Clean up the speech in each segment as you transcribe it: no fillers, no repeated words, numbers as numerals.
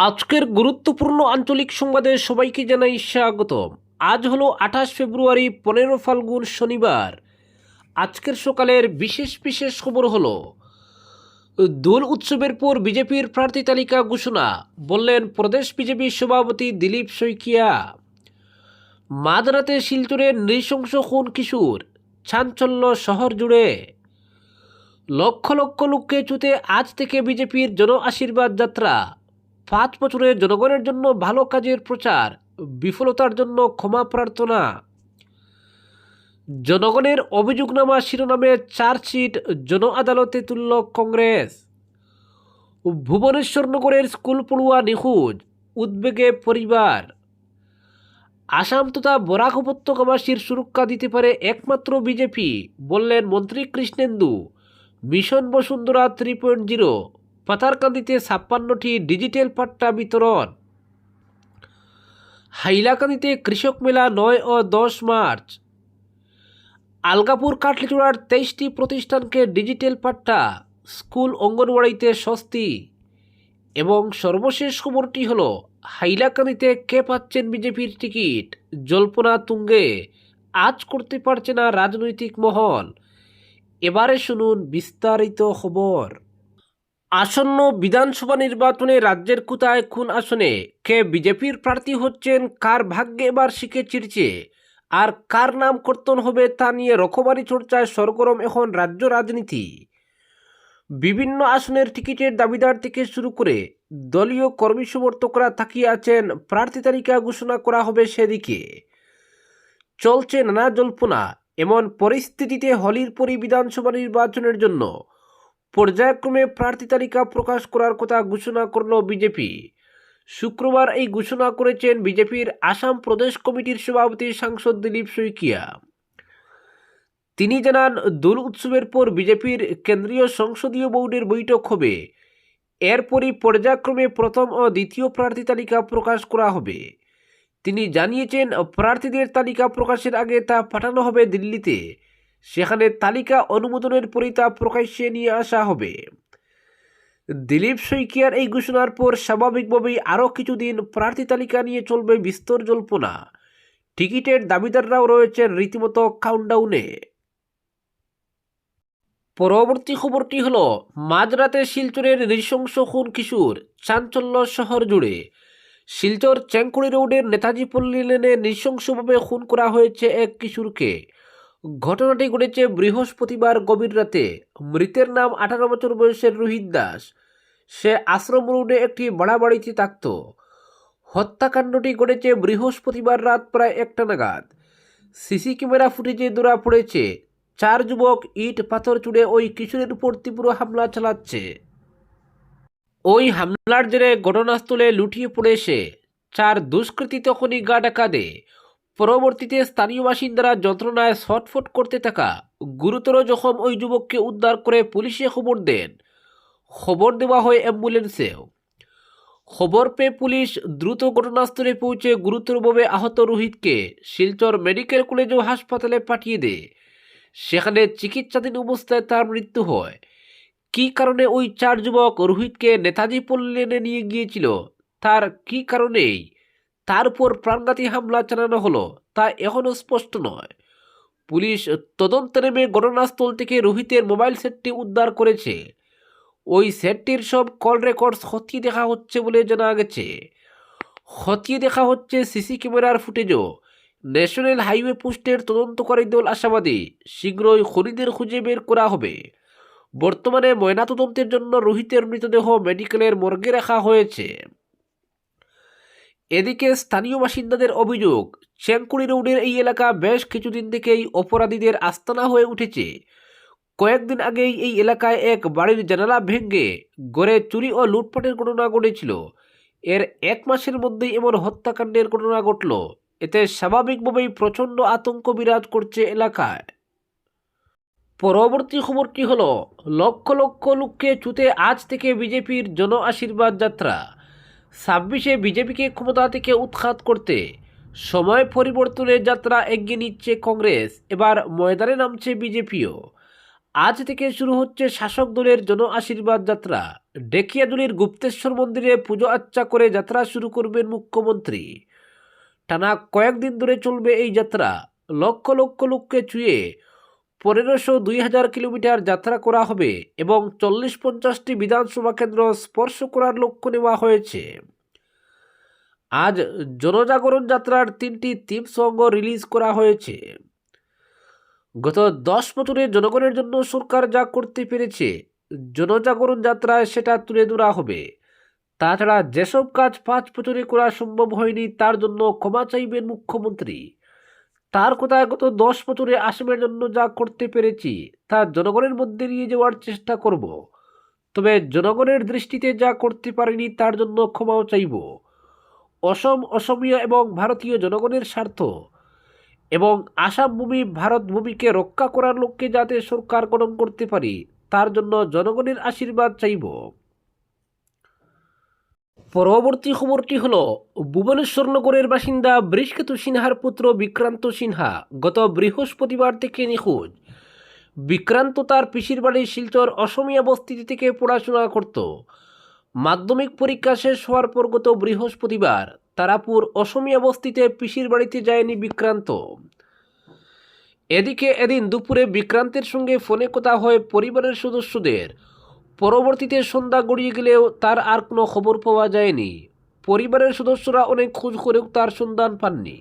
আজকের গুরুত্বপূর্ণ আঞ্চলিক সংবাদে সবাইকে জানাই স্বাগতম। আজ হলো 28 ফেব্রুয়ারি, 15 ফাল্গুন, শনিবার। আজকের সকালের বিশেষ বিশেষ খবর হলো, দোল উৎসবের পর বিজেপির প্রার্থী তালিকা ঘোষণা, বললেন প্রদেশ বিজেপি সভাপতি দিলীপ শইকিয়া। মাঝরাতে শিলচরে নৃশংস খুন কিশোর, চাঞ্চল্য শহর জুড়ে। লক্ষ লক্ষ লোককে ছুতে আজ থেকে বিজেপির জন আশীর্বাদ যাত্রা। 5 বছরে জনগণের জন্য ভালো কাজের প্রচার, বিফলতার জন্য ক্ষমা প্রার্থনা। জনগণের অভিযোগনামা শিরোনামে চার্জশিট জন আদালতে তুলল কংগ্রেস। ভুবনেশ্বর নগরের স্কুল পড়ুয়া নিখোঁজ, উদ্বেগে পরিবার। আসাম তথা বরাক উপত্যকাবাসীর সুরক্ষা দিতে পারে একমাত্র বিজেপি, বললেন মন্ত্রী কৃষ্ণেন্দু। মিশন বসুন্ধরা 3.0, পাথারকান্দিতে 56টি ডিজিটাল পাট্টা বিতরণ। হাইলাকান্দিতে কৃষক মেলা 9 ও 10 মার্চ। আলগাপুর কাটলিচূড়ার 23টি প্রতিষ্ঠানকে ডিজিটাল পাট্টা, স্কুল অঙ্গনওয়াড়িতে স্বস্তি। এবং সর্বশেষ খবরটি হল, হাইলাকান্দিতে কে পাচ্ছেন বিজেপির টিকিট, জল্পনা তুঙ্গে, আজ করতে পারছে না রাজনৈতিক মহল। এবারে শুনুন বিস্তারিত খবর। আসন্ন বিধানসভা নির্বাচনে রাজ্যের কোথায় কোন আসনে কে বিজেপির প্রার্থী হচ্ছেন, কার ভাগ্যে এবার শিখে চিরছে, আর কার নাম কর্তন হবে তা নিয়ে রকমারি চর্চায় সরগরম এখন রাজ্য রাজনীতি। বিভিন্ন আসনের টিকিটের দাবিদার থেকে শুরু করে দলীয় কর্মী সমর্থকরা তাকিয়ে আছেন প্রার্থী তালিকা ঘোষণা করা হবে সেদিকে। চলছে নানা জল্পনা। এমন পরিস্থিতিতে হোলির পরই বিধানসভা নির্বাচনের জন্য পর্যায়ক্রমে প্রার্থী তালিকা প্রকাশ করার কথা ঘোষণা করল বিজেপি। শুক্রবার এই ঘোষণা করেছেন বিজেপির আসাম প্রদেশ কমিটির সভাপতি সাংসদ দিলীপ শইকিয়া। তিনি জানান, দোল উৎসবের পর বিজেপির কেন্দ্রীয় সংসদীয় বোর্ডের বৈঠক হবে। এরপরই পর্যায়ক্রমে প্রথম ও দ্বিতীয় প্রার্থী তালিকা প্রকাশ করা হবে। তিনি জানিয়েছেন, প্রার্থীদের তালিকা প্রকাশের আগে তা পাঠানো হবে দিল্লিতে। সেখানে তালিকা অনুমোদনের পরই তা প্রকাশ্যে নিয়ে আসা হবে। দিলীপ শইকিয়ার এই ঘোষণার পর স্বাভাবিকভাবেই আরও কিছুদিন প্রার্থী তালিকা নিয়ে চলবে বিস্তর জল্পনা। টিকিটের দাবিদাররাও রয়েছেন রীতিমতো কাউন্টডাউনে। পরবর্তী খবরটি হল, মাঝরাতে শিলচরের নৃশংস খুন কিশোর, চাঞ্চল্য শহর জুড়ে। শিলচর চেঙ্কুড়ি রোডের নেতাজি পল্লী লেনে নৃশংসভাবে খুন করা হয়েছে এক কিশোরকে। ঘটনাটি ঘটেছে বৃহস্পতিবার গভীর রাতে। মৃতের নাম 18 বছর বয়সের রোহিত দাস। সে আশ্রম রোডে একটি ভাড়া বাড়িতে থাকত। হত্যাকাণ্ডটি ঘটেছে বৃহস্পতিবার রাত প্রায় 1টা নাগাদ। সিসি ক্যামেরা ফুটেজে ধরা পড়েছে 4 যুবক ইট পাথর ছুড়ে ওই কিশোরের উপর তীব্র হামলা চালাচ্ছে। ওই হামলার জেরে ঘটনাস্থলে লুটিয়ে পড়ে সে। 4 দুষ্কৃতী তখনই গা ঢাকা দেয়। পরবর্তীতে স্থানীয় বাসিন্দারা যন্ত্রণায় ছটফট করতে থাকা গুরুতর জখম ওই যুবককে উদ্ধার করে পুলিশে খবর দেন। খবর দেওয়া হয় অ্যাম্বুলেন্সেও। খবর পেয়ে পুলিশ দ্রুত ঘটনাস্থলে পৌঁছে গুরুতরভাবে আহত রোহিতকে শিলচর মেডিকেল কলেজ ও হাসপাতালে পাঠিয়ে দেয়। সেখানে চিকিৎসাধীন অবস্থায় তার মৃত্যু হয়। কী কারণে ওই 4 যুবক রোহিতকে নেতাজি পল্লী লেনে নিয়ে গিয়েছিল, তার কী কারণেই তার উপর প্রাণঘাতী হামলা চালানো হলো তা এখনও স্পষ্ট নয়। পুলিশ তদন্তে নেমে ঘটনাস্থল থেকে রোহিতের মোবাইল সেটটি উদ্ধার করেছে। ওই সেটটির সব কল রেকর্ডস খতিয়ে দেখা হচ্ছে বলে জানা গেছে। খতিয়ে দেখা হচ্ছে সিসি ক্যামেরার ফুটেজও। ন্যাশনাল হাইওয়ে পোস্টের তদন্তকারী দল আশাবাদী শীঘ্রই খুনিদের খুঁজে বের করা হবে। বর্তমানে ময়নাতদন্তের জন্য রোহিতের মৃতদেহ মেডিকেলের মর্গে রাখা হয়েছে। এদিকে স্থানীয় বাসিন্দাদের অভিযোগ, চেঙ্কুড়ি রোডের এই এলাকা বেশ কিছুদিন থেকেই অপরাধীদের আস্তানা হয়ে উঠেছে। কয়েকদিন আগেই এই এলাকায় এক বাড়ির জানালা ভেঙে গড়ে চুরি ও লুটপাটের ঘটনা ঘটেছিল। এর 1 মাসের মধ্যেই এমন হত্যাকাণ্ডের ঘটনা ঘটল। এতে স্বাভাবিকভাবেই প্রচণ্ড আতঙ্ক বিরাজ করছে এলাকায়। পরবর্তী খবরটি হল, লক্ষ লক্ষ লোককে ছুতে আজ থেকে বিজেপির জন আশীর্বাদ যাত্রা। 26-এ বিজেপিকে ক্ষমতা থেকে উৎখাত করতে সময় পরিবর্তনের যাত্রা এগিয়ে নিচ্ছে কংগ্রেস। এবার ময়দানে নামছে বিজেপিও। আজ থেকে শুরু হচ্ছে শাসক দলের জন আশীর্বাদ যাত্রা। ডেকিয়াজুলির গুপ্তেশ্বর মন্দিরে পুজো আর্চা করে যাত্রা শুরু করবেন মুখ্যমন্ত্রী। টানা কয়েকদিন ধরে চলবে এই যাত্রা। লক্ষ লক্ষ লোককে ছুঁয়ে 1500-2000 কিলোমিটার যাত্রা করা হবে এবং 40-50টি বিধানসভা কেন্দ্র স্পর্শ করার লক্ষ্য নেওয়া হয়েছে। আজ জনজাগরণ যাত্রার 3টি থিম সং রিলিজ করা হয়েছে। গত 10 বছরে জনগণের জন্য সরকার যা করতে পেরেছে জনজাগরণ যাত্রায় সেটা তুলে ধরা হবে। তাছাড়া যেসব কাজ 5 বছরে করা সম্ভব হয়নি তার জন্য ক্ষমা চাইবেন মুখ্যমন্ত্রী। তার কথায় গত 10 বছরে আসামের জন্য যা করতে পেরেছি তা জনগণের মধ্যে নিয়ে যাওয়ার চেষ্টা করব, তবে জনগণের দৃষ্টিতে যা করতে পারিনি তার জন্য ক্ষমাও চাইব। অসম, অসমীয়া এবং ভারতীয় জনগণের স্বার্থ এবং আসাম ভূমি ভারত ভূমিকে রক্ষা করার লক্ষ্যে যাতে সরকার গঠন করতে পারি তার জন্য জনগণের আশীর্বাদ চাইব। পরবর্তী খবরটি হল, ভুবনেশ্বর নগরের বাসিন্দা বৃষকেতু সিনহার পুত্র বিক্রান্ত সিনহা গত বৃহস্পতিবার থেকে নিখোঁজ। বিক্রান্ত তার পিসির বাড়ি শিলচর অসমীয়া বস্তি থেকে পড়াশোনা করত। মাধ্যমিক পরীক্ষা শেষ হওয়ার পর গত বৃহস্পতিবার তারাপুর অসমীয়া বস্তিতে পিসির বাড়িতে যায়নি বিক্রান্ত। এদিকে এদিন দুপুরে বিক্রান্তের সঙ্গে ফোনে কথা হয় পরিবারের সদস্যদের। পরবর্তীতে সন্ধ্যা গড়িয়ে গেলেও তার আর কোনো খবর পাওয়া যায়নি। পরিবারের সদস্যরা অনেক খোঁজ করেও তার সন্ধান পাননি।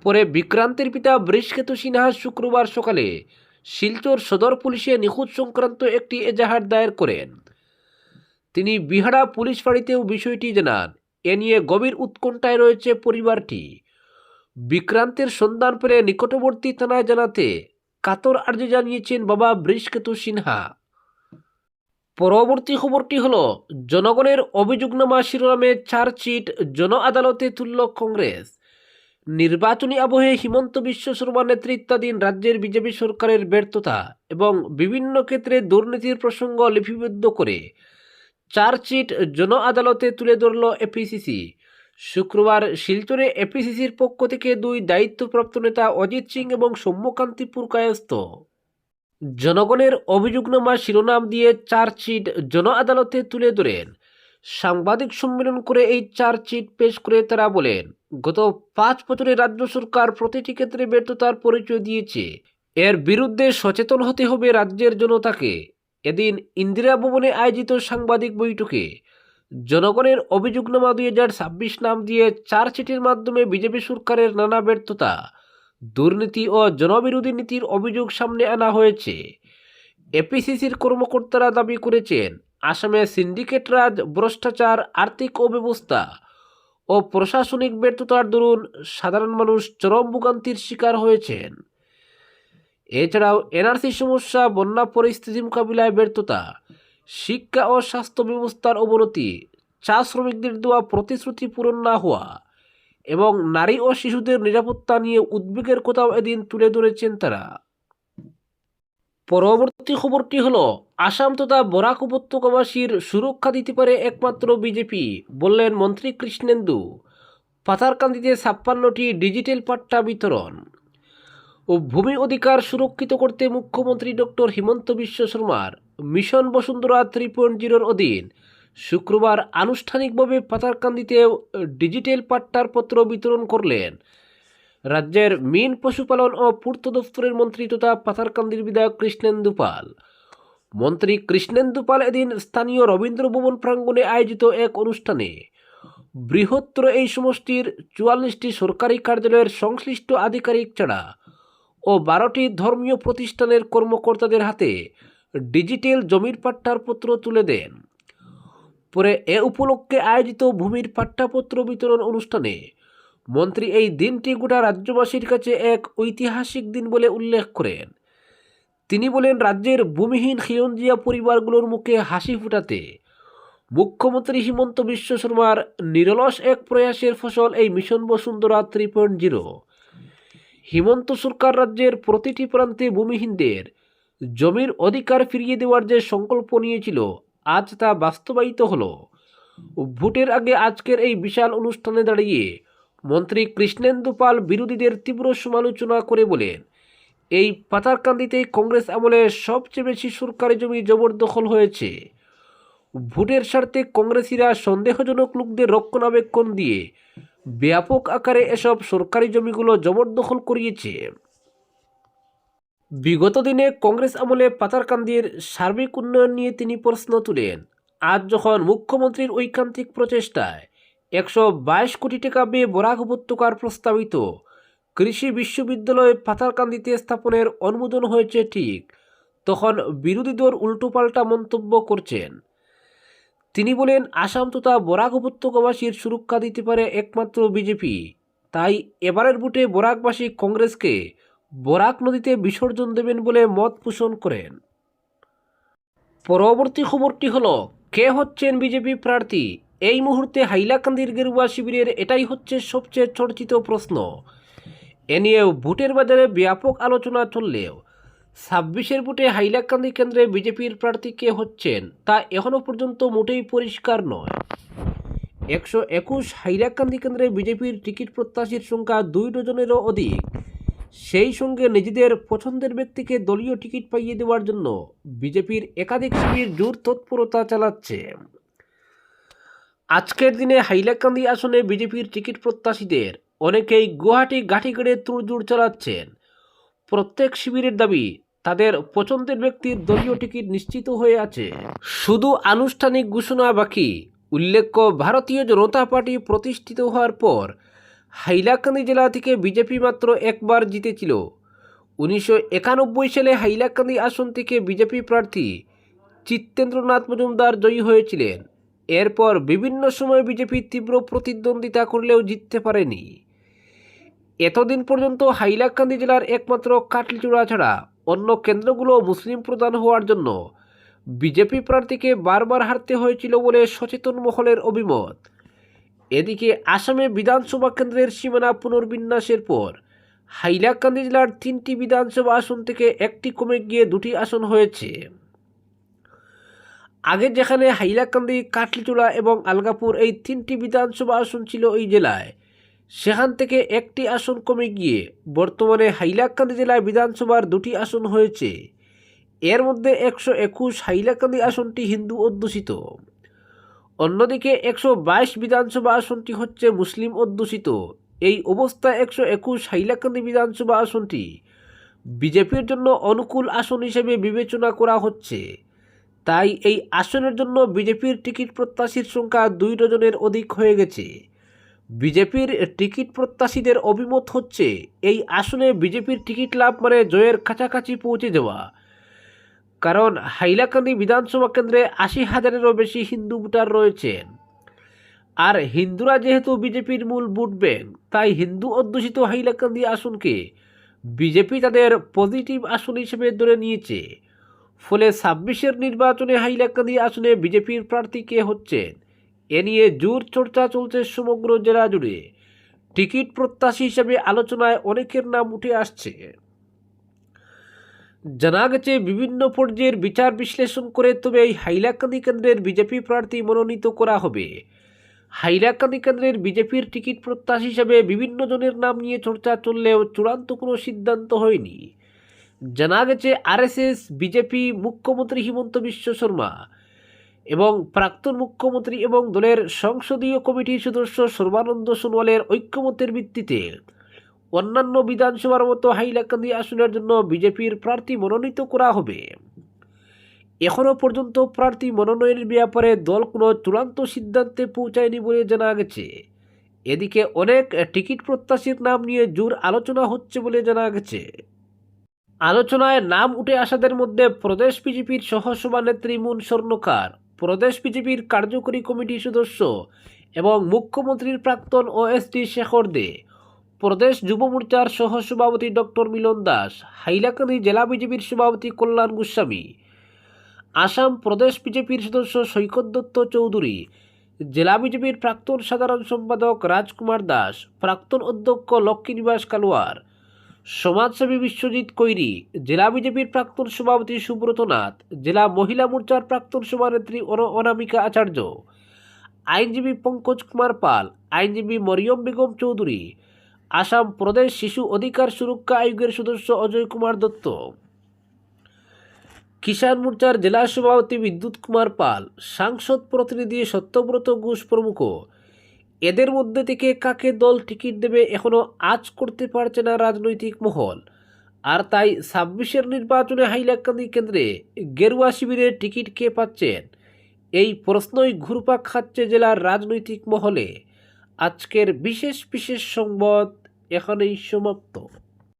পরে বিক্রান্তের পিতা বৃষকেতু সিনহা শুক্রবার সকালে শিলচর সদর পুলিশে নিখোঁজ সংক্রান্ত একটি এজাহার দায়ের করেন। তিনি বিহারা পুলিশ ফাঁড়িতেও বিষয়টি জানান। এ নিয়ে গভীর উৎকণ্ঠায় রয়েছে পরিবারটি। বিক্রান্তের সন্ধান পেলে নিকটবর্তী থানায় জানাতে কাতর আর্জি জানিয়েছেন বাবা বৃষকেতু সিনহা। পরবর্তী খবরটি হল, জনগণের অভিযোগনামা শিরোনামে চার্জশিট জন আদালতে তুলল কংগ্রেস। নির্বাচনী আবহে হিমন্ত বিশ্ব শর্মা নেতৃত্বাধীন রাজ্যের বিজেপি সরকারের ব্যর্থতা এবং বিভিন্ন ক্ষেত্রে দুর্নীতির প্রসঙ্গ লিপিবদ্ধ করে চার্জশিট জন আদালতে তুলে ধরল এপিসিসি। শুক্রবার শিলচরে এপিসিসির পক্ষ থেকে 2 দায়িত্বপ্রাপ্ত নেতা অজিত সিং এবং সৌম্যকান্তি পুরকায়স্থ জনগণের অভিযোগনামা শিরোনাম দিয়ে চার্জশিট জন আদালতে তুলে ধরেন। সাংবাদিক সম্মেলন করে এই চার্জশিট পেশ করে তারা বলেন, গত 5 বছরে রাজ্য সরকার প্রতিটি ক্ষেত্রে ব্যর্থতার পরিচয় দিয়েছে। এর বিরুদ্ধে সচেতন হতে হবে রাজ্যের জনতাকে। এদিন ইন্দিরা ভবনে আয়োজিত সাংবাদিক বৈঠকে জনগণের অভিযোগনামা 2026 নাম দিয়ে চার্জশিটের মাধ্যমে বিজেপি সরকারের নানা ব্যর্থতা, দুর্নীতি ও জনবিরোধী নীতির অভিযোগ সামনে আনা হয়েছে। এপিসিসির কর্মকর্তারা দাবি করেছেন, আসামে সিন্ডিকেট রাজ, ভ্রষ্টাচার, আর্থিক অব্যবস্থা ও প্রশাসনিক ব্যর্থতার দরুন সাধারণ মানুষ চরম ভোগান্তির শিকার হয়েছেন। এছাড়াও এনআরসি সমস্যা, বন্যা পরিস্থিতি মোকাবিলায় ব্যর্থতা, শিক্ষা ও স্বাস্থ্য ব্যবস্থার অবনতি, চা শ্রমিকদের দেওয়া প্রতিশ্রুতি পূরণ না হওয়া এবং নারী ও শিশুদের নিরাপত্তা নিয়ে উদ্বেগের কথাও এদিন তুলে ধরেছেন তারা। পরবর্তী খবরটি হল, আসাম তথা বরাক উপত্যকাবাসীর সুরক্ষা দিতে পারে একমাত্র বিজেপি, বললেন মন্ত্রী কৃষ্ণেন্দু। পাথারকান্দিতে 56টি ডিজিটাল পাট্টা বিতরণ ও ভূমি অধিকার সুরক্ষিত করতে মুখ্যমন্ত্রী ডক্টর হিমন্ত বিশ্ব শর্মার মিশন বসুন্ধরা 3.0-র অধীন শুক্রবার আনুষ্ঠানিকভাবে পাথারকান্দিতে ডিজিটাল পাট্টার পত্র বিতরণ করলেন রাজ্যের মীন পশুপালন ও পূর্ত দফতরের মন্ত্রী তথা পাথারকান্দির বিধায়ক কৃষ্ণেন্দু পাল। মন্ত্রী কৃষ্ণেন্দু পাল এদিন স্থানীয় রবীন্দ্র ভবন প্রাঙ্গণে আয়োজিত এক অনুষ্ঠানে বৃহত্তর এই সমষ্টির 44টি সরকারি কার্যালয়ের সংশ্লিষ্ট আধিকারিক ছাড়া ও 12টি ধর্মীয় প্রতিষ্ঠানের কর্মকর্তাদের হাতে ডিজিটাল জমির পাট্টার পত্র তুলে দেন। পরে এ উপলক্ষে আয়োজিত ভূমির পাট্টাপত্র বিতরণ অনুষ্ঠানে মন্ত্রী এই দিনটি গোটা রাজ্যবাসীর কাছে এক ঐতিহাসিক দিন বলে উল্লেখ করেন। তিনি বলেন, রাজ্যের ভূমিহীন খিলঞ্জিয়া পরিবারগুলোর মুখে হাসি ফুটাতে মুখ্যমন্ত্রী হিমন্ত বিশ্ব শর্মার নিরলস এক প্রয়াসের ফসল এই মিশন বসুন্ধরা 3.0। হিমন্ত সরকার রাজ্যের প্রতিটি প্রান্তে ভূমিহীনদের জমির অধিকার ফিরিয়ে দেওয়ার যে সংকল্প নিয়েছিল আজ তা বাস্তবায়িত হলো। ভোটের আগে আজকের এই বিশাল অনুষ্ঠানে দাঁড়িয়ে মন্ত্রী কৃষ্ণেন্দু পাল বিরোধীদের তীব্র সমালোচনা করে বলেন, এই পাথারকান্দিতেই কংগ্রেস আমলে সবচেয়ে বেশি সরকারি জমি জবরদখল হয়েছে। ভোটের স্বার্থে কংগ্রেসিরা সন্দেহজনক লোকদের রক্ষণাবেক্ষণ দিয়ে ব্যাপক আকারে এসব সরকারি জমিগুলো জবরদখল করিয়েছে। বিগত দিনে কংগ্রেস আমলে পাতারকান্দির সার্বিক উন্নয়ন নিয়ে তিনি প্রশ্ন তুলেন। আজ যখন মুখ্যমন্ত্রীর ঐকান্তিক প্রচেষ্টায় 122 কোটি টাকা ব্যয়ে বরাক উপত্যকার প্রস্তাবিত কৃষি বিশ্ববিদ্যালয় পাতারকান্দিতে স্থাপনের অনুমোদন হয়েছে, ঠিক তখন বিরোধী দল উল্টোপাল্টা মন্তব্য করছেন। তিনি বলেন, আসাম তথা বরাক উপত্যকাবাসীর সুরক্ষা দিতে পারে একমাত্র বিজেপি, তাই এবারের ভোটে বরাকবাসী কংগ্রেসকে বরাক নদীতে বিসর্জন দেবেন বলে মত পোষণ করেন। পরবর্তী খবরটি হলো, কে হচ্ছেন বিজেপি প্রার্থী? এই মুহূর্তে হাইলাকান্দির গেরুয়া শিবিরের এটাই হচ্ছে সবচেয়ে চর্চিত প্রশ্ন। এ নিয়েও ভোটের বাজারে ব্যাপক আলোচনা চললেও 26-এর ভোটে হাইলাকান্দি কেন্দ্রে বিজেপির প্রার্থী কে হচ্ছেন তা এখনও পর্যন্ত মোটেই পরিষ্কার নয়। 121 হাইলাকান্দি কেন্দ্রে বিজেপির টিকিট প্রত্যাশীর সংখ্যা 2 ডজনেরও অধিক। সেই সঙ্গে নিজেদের পছন্দের ব্যক্তিকে দলীয় টিকিট পাইয়ে দেওয়ার জন্য বিজেপির একাধিক শিবির জোর তৎপরতা চালাচ্ছে। আজকের দিনে হাইলাকান্দি আসনে বিজেপির টিকিট প্রত্যাশীদের অনেকেই গুয়াহাটি ঘাঁটি গেড়ে তোড়জোড় চালাচ্ছেন। প্রত্যেক শিবিরের দাবি তাদের পছন্দের ব্যক্তির দলীয় টিকিট নিশ্চিত হয়ে আছে, শুধু আনুষ্ঠানিক ঘোষণা বাকি। উল্লেখ্য, ভারতীয় জনতা পার্টি প্রতিষ্ঠিত হওয়ার পর হাইলাকান্দি জেলা থেকে বিজেপি মাত্র একবার জিতেছিল। 1991 সালে হাইলাকান্দি আসন থেকে বিজেপি প্রার্থী চিত্তেন্দ্রনাথ মজুমদার জয়ী হয়েছিলেন। এরপর বিভিন্ন সময় বিজেপি তীব্র প্রতিদ্বন্দ্বিতা করলেও জিততে পারেনি। এতদিন পর্যন্ত হাইলাকান্দি জেলার একমাত্র কাটলিচূড়া ছাড়া অন্য কেন্দ্রগুলো মুসলিম প্রধান হওয়ার জন্য বিজেপি প্রার্থীকে বারবার হারতে হয়েছিল বলে সচেতন মহলের অভিমত। এদিকে আসামে বিধানসভা কেন্দ্রের সীমানা পুনর্বিন্যাসের পর হাইলাকান্দি জেলার 3টি বিধানসভা আসন থেকে একটি কমে গিয়ে 2টি আসন হয়েছে। আগে যেখানে হাইলাকান্দি, কাটলিচূড়া এবং আলগাপুর এই 3টি বিধানসভা আসন ছিল এই জেলায়, সেখান থেকে একটি আসন কমে গিয়ে বর্তমানে হাইলাকান্দি জেলায় বিধানসভার 2টি আসন হয়েছে। এর মধ্যে 121 হাইলাকান্দি আসনটি হিন্দু অধ্যুষিত, অন্যদিকে 122 বিধানসভা আসনটি হচ্ছে মুসলিম অধ্যুষিত। এই অবস্থায় 121 হাইলাকান্দি বিধানসভা আসনটি বিজেপির জন্য অনুকূল আসন হিসেবে বিবেচনা করা হচ্ছে। তাই এই আসনের জন্য বিজেপির টিকিট প্রত্যাশীর সংখ্যা 2 ডজনের অধিক হয়ে গেছে। বিজেপির টিকিট প্রত্যাশীদের অভিমত হচ্ছে, এই আসনে বিজেপির টিকিট লাভ মানে জয়ের কাছাকাছি পৌঁছে যাওয়া। কারণ হাইলাকান্দি বিধানসভা কেন্দ্রে 80,000-এরও বেশি হিন্দু ভোটার রয়েছেন। আর হিন্দুরা যেহেতু বিজেপির মূল ভোট ব্যাংক, তাই হিন্দু অধ্যুষিত হাইলাকান্দি আসনকে বিজেপি তাদের পজিটিভ আসন হিসেবে ধরে নিয়েছে। ফলে 26-এর নির্বাচনে হাইলাকান্দি আসনে বিজেপির প্রার্থী কে হচ্ছেন এ নিয়ে জোর চর্চা চলছে সমগ্র জেলা জুড়ে। টিকিট প্রত্যাশী হিসেবে আলোচনায় অনেকের নাম উঠে আসছে। জানা গেছে, বিভিন্ন পর্যায়ের বিচার বিশ্লেষণ করে তবে এই হাইলাকান্দি কেন্দ্রের বিজেপি প্রার্থী মনোনীত করা হবে। হাইলাকান্দি কেন্দ্রের বিজেপির টিকিট প্রত্যাশী হিসেবে বিভিন্ন জনের নাম নিয়ে চর্চা চললেও চূড়ান্ত কোনো সিদ্ধান্ত হয়নি। জানা গেছে, আরএসএস, বিজেপি, মুখ্যমন্ত্রী হিমন্ত বিশ্ব শর্মা এবং প্রাক্তন মুখ্যমন্ত্রী এবং দলের সংসদীয় কমিটির সদস্য সর্বানন্দ সোনোয়ালের ঐক্যমতের ভিত্তিতে অন্যান্য বিধানসভার মতো হাইলাকান্দি আসনের জন্য বিজেপির প্রার্থী মনোনীত করা হবে। এখনও পর্যন্ত প্রার্থী মনোনয়নের ব্যাপারে দল কোনো চূড়ান্ত সিদ্ধান্তে পৌঁছায়নি বলে জানা গেছে। এদিকে অনেক টিকিট প্রত্যাশীর নাম নিয়ে জোর আলোচনা হচ্ছে বলে জানা গেছে। আলোচনায় নাম উঠে আসাদের মধ্যে প্রদেশ বিজেপির সহসভানেত্রী মুন স্বর্ণকার, প্রদেশ বিজেপির কার্যকরী কমিটির সদস্য এবং মুখ্যমন্ত্রীর প্রাক্তন ওএসডি শেখর দে, প্রদেশ যুব মোর্চার সহসভাপতি ডক্টর মিলন দাস, হাইলাকান্দি জেলা বিজেপির সভাপতি কল্যাণ গোস্বামী, আসাম প্রদেশ বিজেপির সদস্য সৈকত দত্ত চৌধুরী, জেলা বিজেপির প্রাক্তন সাধারণ সম্পাদক রাজকুমার দাস, প্রাক্তন অধ্যক্ষ লক্ষ্মীনিবাস কালোয়ার, সমাজসেবী বিশ্বজিৎ কৈরি, জেলা বিজেপির প্রাক্তন সভাপতি সুব্রত নাথ, জেলা মহিলা মোর্চার প্রাক্তন সভানেত্রী অনামিকা আচার্য, আইনজীবী পঙ্কজ কুমার পাল, আইনজীবী মরিয়ম বেগম চৌধুরী, আসাম প্রদেশ শিশু অধিকার সুরক্ষা আয়োগের সদস্য অজয় কুমার দত্ত। কিষাণ মোর্চার জেলা সভাপতি বিদ্যুৎ কুমার পাল, সাংসদ প্রতিনিধি সত্যব্রত ঘোষ প্রমুখ। এদের মধ্যে থেকে কাকে দল টিকিট দেবে এখনও আজ করতে পারছে না রাজনৈতিক মহল। আর তাই ২৬-এর নির্বাচনে হাইলাকান্দি কেন্দ্রে গেরুয়া শিবিরের টিকিট কে পাচ্ছেন, এই প্রশ্নই ঘুরপাক খাচ্ছে জেলার রাজনৈতিক মহলে। আজকের বিশেষ সংবাদ এখানেই সমাপ্ত।